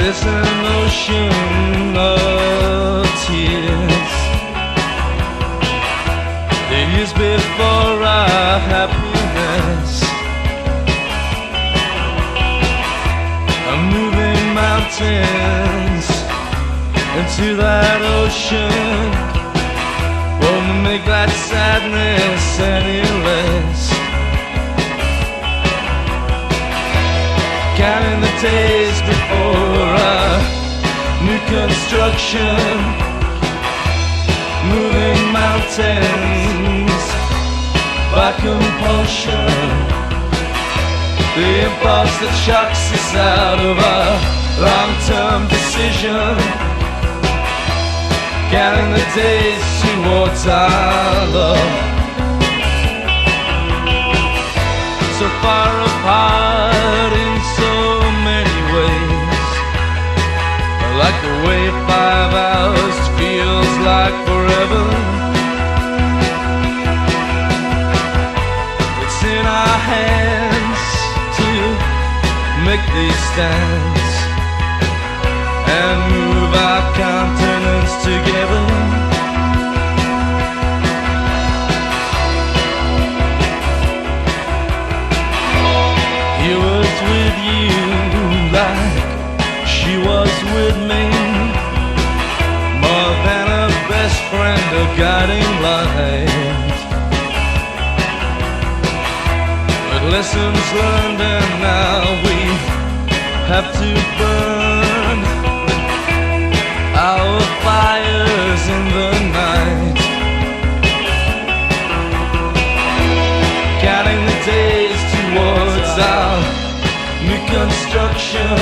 This an ocean of tears. The years before our happiness, I'm moving mountains into that ocean. Won't make that sadness any less. Counting the days before our new construction, moving mountains by compulsion. The impulse that shocks us out of our long-term decision. Counting the days towards our love. So far apart in so many ways, like the way 5 hours feels like forever. It's in our hands to make these stands and move our continents together. He was with you like she was with me, more than a best friend, a guiding light. But lessons learned, and now we have to burn our fires in the night. Counting the days towards our new construction,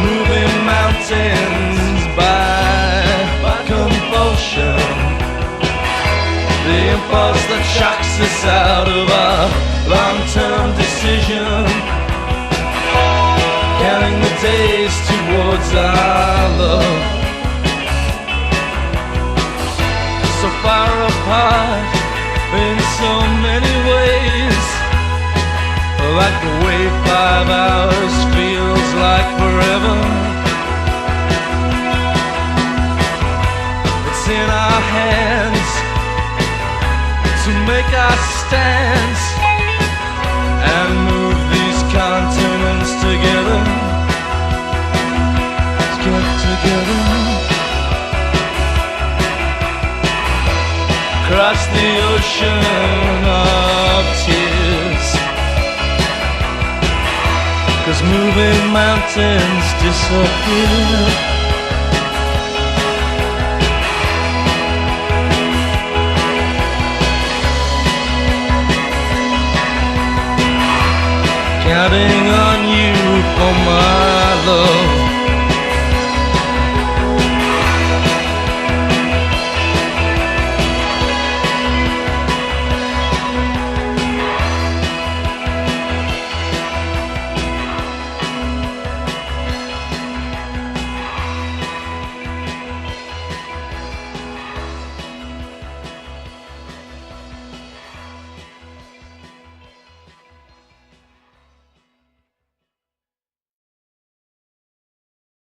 moving mountains by compulsion. The impulse that shocks us out of our long-term decision. Counting the days towards our love. So far apart in so many ways, like the way 5 hours feels like forever. It's in our hands to make our stands and move these continents together. Let's get together. Across the ocean of tears, 'cause moving mountains disappear. Counting on you for my love.